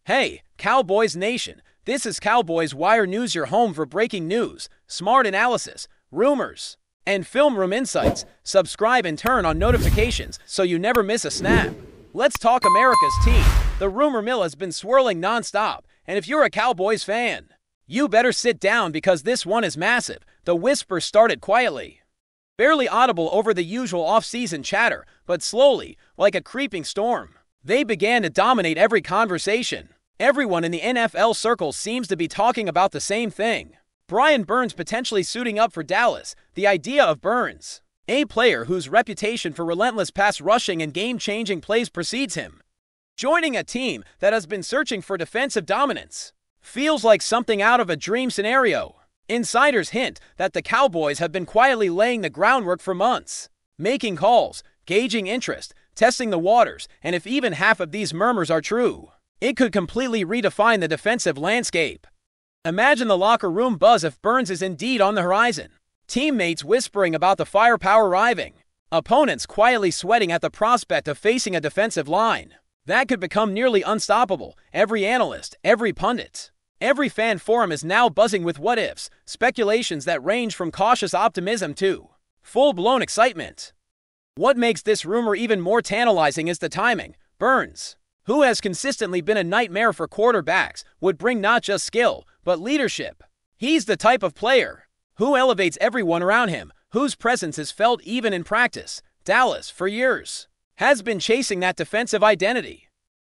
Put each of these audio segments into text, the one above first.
Hey, Cowboys Nation, this is Cowboys Wire News, your home for breaking news, smart analysis, rumors, and film room insights. Subscribe and turn on notifications so you never miss a snap. Let's talk America's team. The rumor mill has been swirling nonstop, and if you're a Cowboys fan, you better sit down because this one is massive. The whisper started quietly, barely audible over the usual off-season chatter, but slowly, like a creeping storm, they began to dominate every conversation. Everyone in the NFL circle seems to be talking about the same thing. Brian Burns potentially suiting up for Dallas. The idea of Burns, a player whose reputation for relentless pass rushing and game-changing plays precedes him, joining a team that has been searching for defensive dominance, feels like something out of a dream scenario. Insiders hint that the Cowboys have been quietly laying the groundwork for months, making calls, gauging interest, testing the waters, and if even half of these murmurs are true, it could completely redefine the defensive landscape. Imagine the locker room buzz if Burns is indeed on the horizon. Teammates whispering about the firepower arriving. Opponents quietly sweating at the prospect of facing a defensive line that could become nearly unstoppable. Every analyst, every pundit, every fan forum is now buzzing with what-ifs, speculations that range from cautious optimism to full-blown excitement. What makes this rumor even more tantalizing is the timing. Burns, who has consistently been a nightmare for quarterbacks, would bring not just skill, but leadership. He's the type of player who elevates everyone around him, whose presence is felt even in practice. Dallas, for years, has been chasing that defensive identity.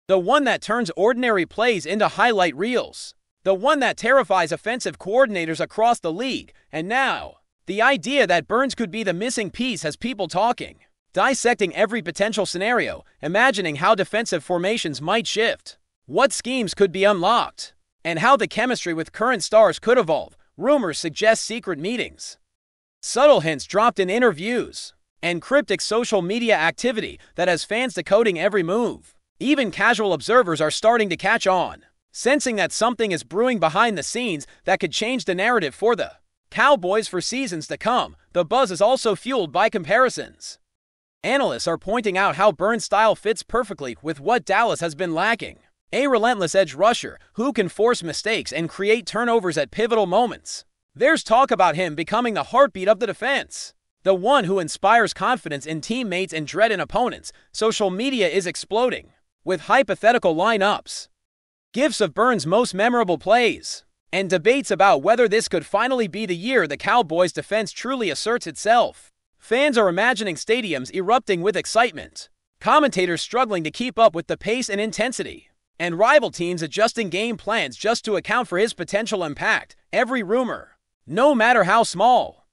The one that turns ordinary plays into highlight reels. The one that terrifies offensive coordinators across the league. And now, the idea that Burns could be the missing piece has people talking, dissecting every potential scenario, imagining how defensive formations might shift, what schemes could be unlocked, and how the chemistry with current stars could evolve. Rumors suggest secret meetings, subtle hints dropped in interviews, and cryptic social media activity that has fans decoding every move. Even casual observers are starting to catch on, sensing that something is brewing behind the scenes that could change the narrative for the Cowboys for seasons to come. The buzz is also fueled by comparisons. Analysts are pointing out how Burns' style fits perfectly with what Dallas has been lacking. A relentless edge rusher who can force mistakes and create turnovers at pivotal moments. There's talk about him becoming the heartbeat of the defense, the one who inspires confidence in teammates and dread in opponents. Social media is exploding with hypothetical lineups, gifs of Burns' most memorable plays, and debates about whether this could finally be the year the Cowboys' defense truly asserts itself. Fans are imagining stadiums erupting with excitement, commentators struggling to keep up with the pace and intensity, and rival teams adjusting game plans just to account for his potential impact. Every rumor, no matter how small,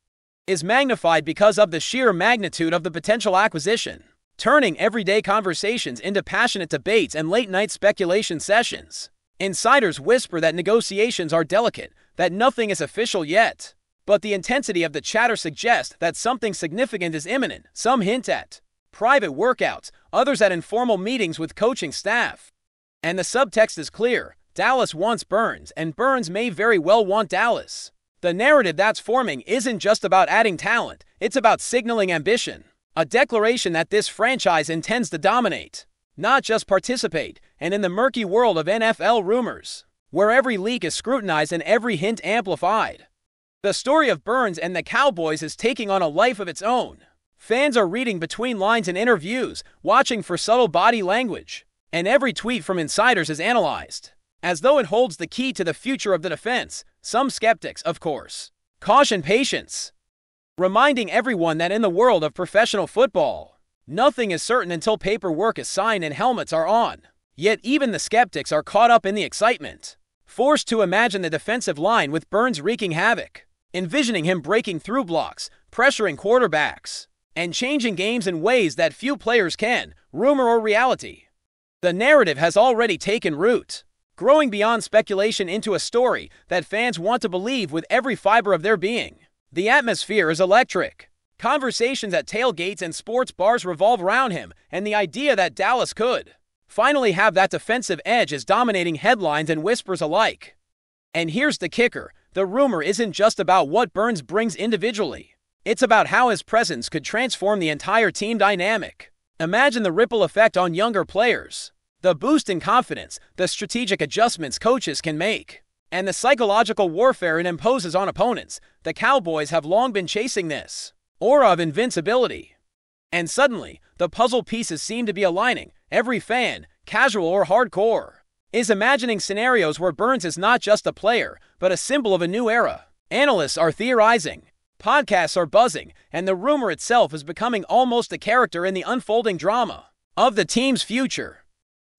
is magnified because of the sheer magnitude of the potential acquisition, turning everyday conversations into passionate debates and late-night speculation sessions. Insiders whisper that negotiations are delicate, that nothing is official yet, but the intensity of the chatter suggests that something significant is imminent. Some hint at private workouts, others at informal meetings with coaching staff. And the subtext is clear. Dallas wants Burns, and Burns may very well want Dallas. The narrative that's forming isn't just about adding talent, it's about signaling ambition. A declaration that this franchise intends to dominate, not just participate. And in the murky world of NFL rumors, where every leak is scrutinized and every hint amplified, the story of Burns and the Cowboys is taking on a life of its own. Fans are reading between lines in interviews, watching for subtle body language, and every tweet from insiders is analyzed, as though it holds the key to the future of the defense. Some skeptics, of course, caution patience, reminding everyone that in the world of professional football, nothing is certain until paperwork is signed and helmets are on. Yet even the skeptics are caught up in the excitement, forced to imagine the defensive line with Burns wreaking havoc, envisioning him breaking through blocks, pressuring quarterbacks, and changing games in ways that few players can. Rumor or reality, the narrative has already taken root, growing beyond speculation into a story that fans want to believe with every fiber of their being. The atmosphere is electric. Conversations at tailgates and sports bars revolve around him, and the idea that Dallas could finally have that defensive edge is dominating headlines and whispers alike. And here's the kicker. The rumor isn't just about what Burns brings individually. It's about how his presence could transform the entire team dynamic. Imagine the ripple effect on younger players, The boost in confidence, the strategic adjustments coaches can make, and the psychological warfare it imposes on opponents. The Cowboys have long been chasing this aura of invincibility. And suddenly, the puzzle pieces seem to be aligning. Every fan, casual or hardcore, is imagining scenarios where Burns is not just a player, but a symbol of a new era. Analysts are theorizing, podcasts are buzzing, and the rumor itself is becoming almost a character in the unfolding drama of the team's future,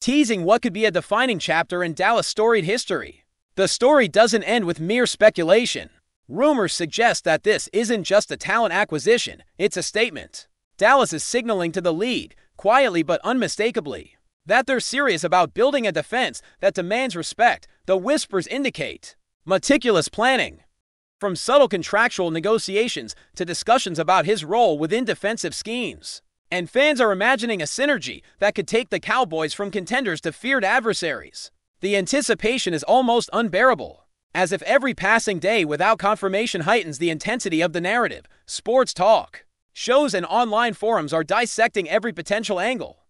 teasing what could be a defining chapter in Dallas' storied history. The story doesn't end with mere speculation. Rumors suggest that this isn't just a talent acquisition, it's a statement. Dallas is signaling to the league, quietly but unmistakably, that they're serious about building a defense that demands respect. The whispers indicate meticulous planning, from subtle contractual negotiations to discussions about his role within defensive schemes. And fans are imagining a synergy that could take the Cowboys from contenders to feared adversaries. The anticipation is almost unbearable, as if every passing day without confirmation heightens the intensity of the narrative. Sports talk shows and online forums are dissecting every potential angle,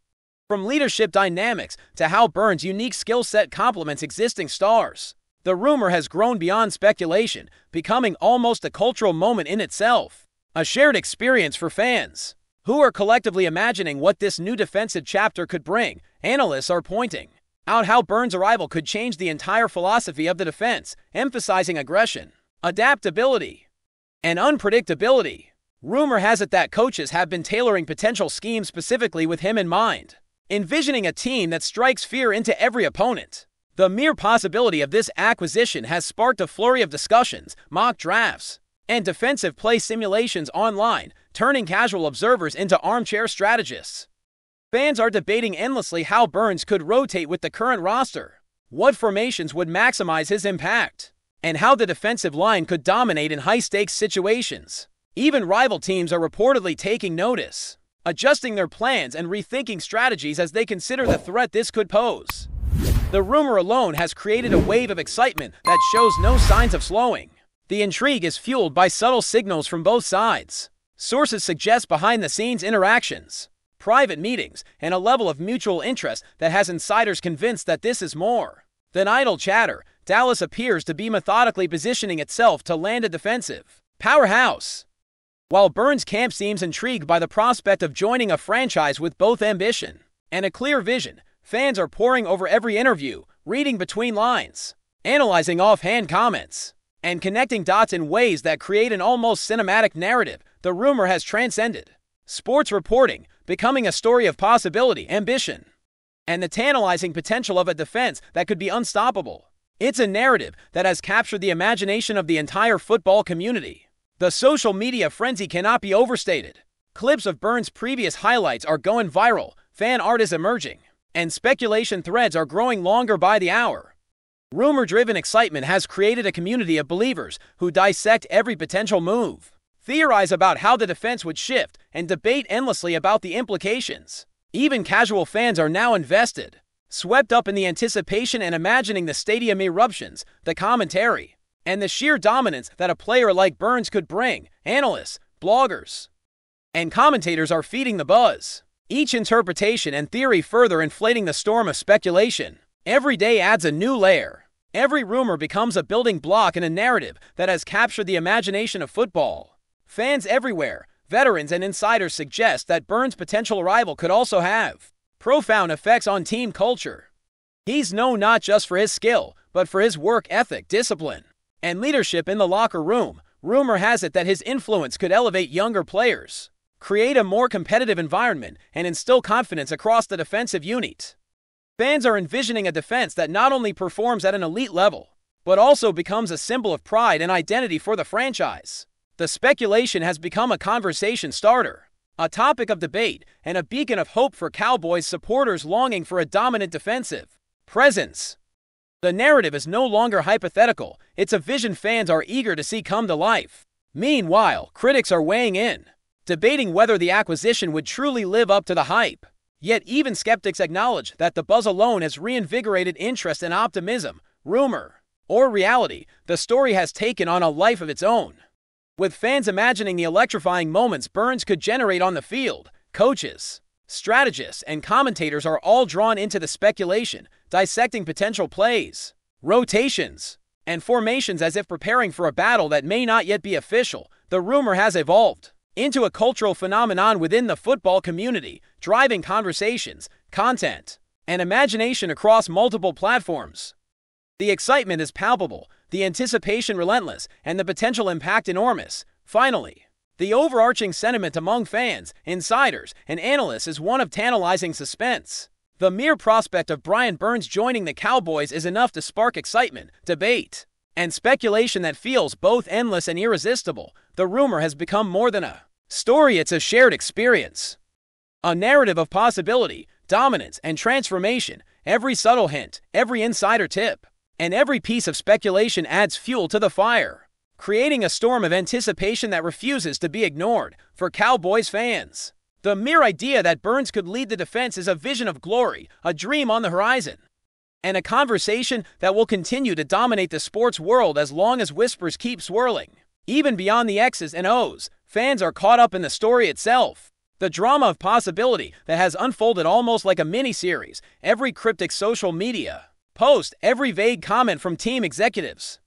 from leadership dynamics to how Burns' unique skill set complements existing stars. The rumor has grown beyond speculation, becoming almost a cultural moment in itself, a shared experience for fans who are collectively imagining what this new defensive chapter could bring. Analysts are pointing out how Burns' arrival could change the entire philosophy of the defense, emphasizing aggression, adaptability, and unpredictability. Rumor has it that coaches have been tailoring potential schemes specifically with him in mind, envisioning a team that strikes fear into every opponent. The mere possibility of this acquisition has sparked a flurry of discussions, mock drafts, and defensive play simulations online, turning casual observers into armchair strategists. Fans are debating endlessly how Burns could rotate with the current roster, what formations would maximize his impact, and how the defensive line could dominate in high-stakes situations. Even rival teams are reportedly taking notice, adjusting their plans and rethinking strategies as they consider the threat this could pose. The rumor alone has created a wave of excitement that shows no signs of slowing. The intrigue is fueled by subtle signals from both sides. Sources suggest behind-the-scenes interactions, private meetings, and a level of mutual interest that has insiders convinced that this is more than idle chatter. Dallas appears to be methodically positioning itself to land a defensive powerhouse, while Burns' camp seems intrigued by the prospect of joining a franchise with both ambition and a clear vision. Fans are poring over every interview, reading between lines, analyzing offhand comments, and connecting dots in ways that create an almost cinematic narrative. The rumor has transcended sports reporting, becoming a story of possibility, ambition, and the tantalizing potential of a defense that could be unstoppable. It's a narrative that has captured the imagination of the entire football community. The social media frenzy cannot be overstated. Clips of Burns' previous highlights are going viral, fan art is emerging, and speculation threads are growing longer by the hour. Rumor-driven excitement has created a community of believers who dissect every potential move, theorize about how the defense would shift, and debate endlessly about the implications. Even casual fans are now invested, swept up in the anticipation and imagining the stadium eruptions, the commentary, and the sheer dominance that a player like Burns could bring. Analysts, bloggers, and commentators are feeding the buzz, each interpretation and theory further inflating the storm of speculation. Every day adds a new layer. Every rumor becomes a building block in a narrative that has captured the imagination of football. Fans everywhere, veterans and insiders suggest that Burns' potential arrival could also have profound effects on team culture. He's known not just for his skill, but for his work ethic, discipline, and leadership in the locker room. Rumor has it that his influence could elevate younger players, create a more competitive environment, and instill confidence across the defensive unit. Fans are envisioning a defense that not only performs at an elite level, but also becomes a symbol of pride and identity for the franchise. The speculation has become a conversation starter, a topic of debate, and a beacon of hope for Cowboys supporters longing for a dominant defensive presence. The narrative is no longer hypothetical, it's a vision fans are eager to see come to life. Meanwhile, critics are weighing in, debating whether the acquisition would truly live up to the hype. Yet even skeptics acknowledge that the buzz alone has reinvigorated interest and optimism. Rumor or reality, the story has taken on a life of its own, with fans imagining the electrifying moments Burns could generate on the field. Coaches, Strategists and commentators are all drawn into the speculation, dissecting potential plays, rotations, and formations as if preparing for a battle that may not yet be official. The rumor has evolved into a cultural phenomenon within the football community, driving conversations, content, and imagination across multiple platforms. The excitement is palpable, the anticipation relentless, and the potential impact enormous. Finally, the overarching sentiment among fans, insiders, and analysts is one of tantalizing suspense. The mere prospect of Brian Burns joining the Cowboys is enough to spark excitement, debate, and speculation that feels both endless and irresistible. The rumor has become more than a story, it's a shared experience. A narrative of possibility, dominance, and transformation. Every subtle hint, every insider tip, and every piece of speculation adds fuel to the fire, creating a storm of anticipation that refuses to be ignored. For Cowboys fans, the mere idea that Burns could lead the defense is a vision of glory, a dream on the horizon, and a conversation that will continue to dominate the sports world as long as whispers keep swirling. Even beyond the X's and O's, fans are caught up in the story itself. The drama of possibility that has unfolded almost like a mini-series. Every cryptic social media post, every vague comment from team executives,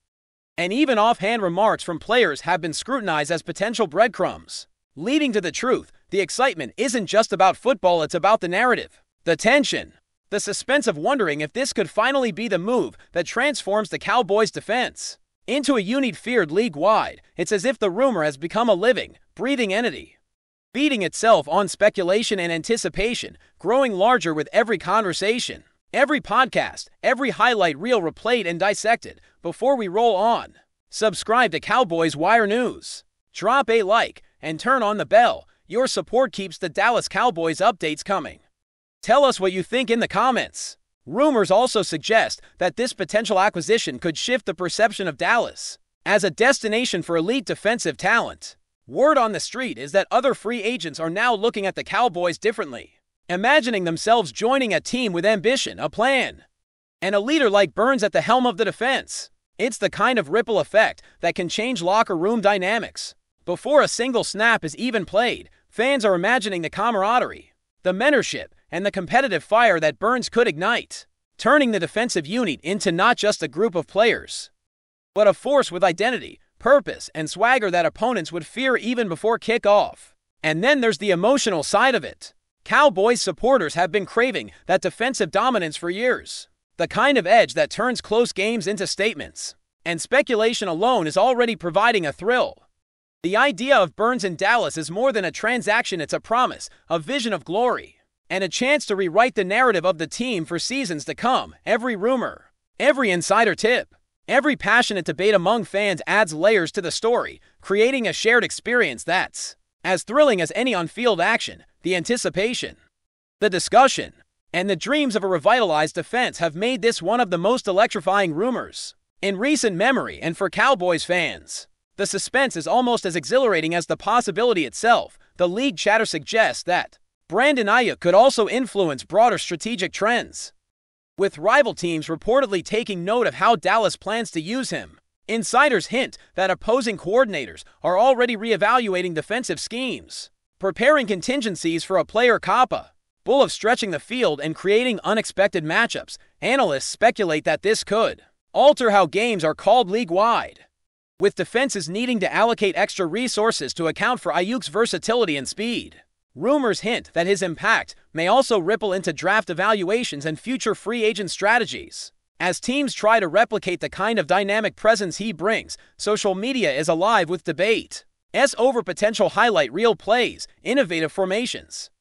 and even offhand remarks from players have been scrutinized as potential breadcrumbs, leading to the truth. The excitement isn't just about football, it's about the narrative, the tension, the suspense of wondering if this could finally be the move that transforms the Cowboys' defense into a unit feared league-wide. It's as if the rumor has become a living, breathing entity, feeding itself on speculation and anticipation, growing larger with every conversation, every podcast, every highlight reel replayed and dissected. Before we roll on, subscribe to Cowboys Wire News, drop a like, and turn on the bell. Your support keeps the Dallas Cowboys updates coming. Tell us what you think in the comments. Rumors also suggest that this potential acquisition could shift the perception of Dallas as a destination for elite defensive talent. Word on the street is that other free agents are now looking at the Cowboys differently, imagining themselves joining a team with ambition, a plan, and a leader like Burns at the helm of the defense. It's the kind of ripple effect that can change locker room dynamics. Before a single snap is even played, fans are imagining the camaraderie, the mentorship, and the competitive fire that Burns could ignite, turning the defensive unit into not just a group of players, but a force with identity, purpose, and swagger that opponents would fear even before kickoff. And then there's the emotional side of it. Cowboys supporters have been craving that defensive dominance for years, the kind of edge that turns close games into statements. And speculation alone is already providing a thrill. The idea of Burns in Dallas is more than a transaction, it's a promise, a vision of glory, and a chance to rewrite the narrative of the team for seasons to come. Every rumor, every insider tip, every passionate debate among fans adds layers to the story, creating a shared experience that's as thrilling as any on-field action. The anticipation, the discussion, and the dreams of a revitalized defense have made this one of the most electrifying rumors in recent memory. And for Cowboys fans, the suspense is almost as exhilarating as the possibility itself. The league chatter suggests that Brandon Ayuk could also influence broader strategic trends, with rival teams reportedly taking note of how Dallas plans to use him. Insiders hint that opposing coordinators are already reevaluating defensive schemes, preparing contingencies for a player kappa, bull of stretching the field and creating unexpected matchups. Analysts speculate that this could alter how games are called league-wide, with defenses needing to allocate extra resources to account for Ayuk's versatility and speed. Rumors hint that his impact may also ripple into draft evaluations and future free agent strategies, as teams try to replicate the kind of dynamic presence he brings. Social media is alive with debate over potential highlight reel plays, innovative formations,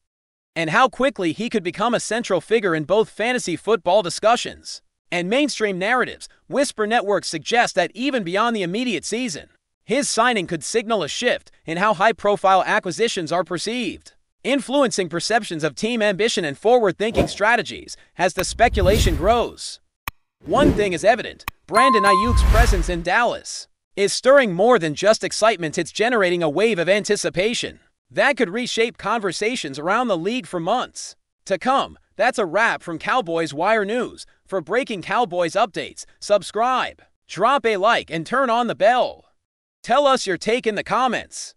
and how quickly he could become a central figure in both fantasy football discussions and mainstream narratives. Whisper networks suggest that even beyond the immediate season, his signing could signal a shift in how high-profile acquisitions are perceived, influencing perceptions of team ambition and forward-thinking strategies. As the speculation grows, one thing is evident: Brandon Ayuk's presence in Dallas is stirring more than just excitement. It's generating a wave of anticipation that could reshape conversations around the league for months to come. That's a wrap from Cowboys Wire News. For breaking Cowboys updates, subscribe, drop a like, and turn on the bell. Tell us your take in the comments.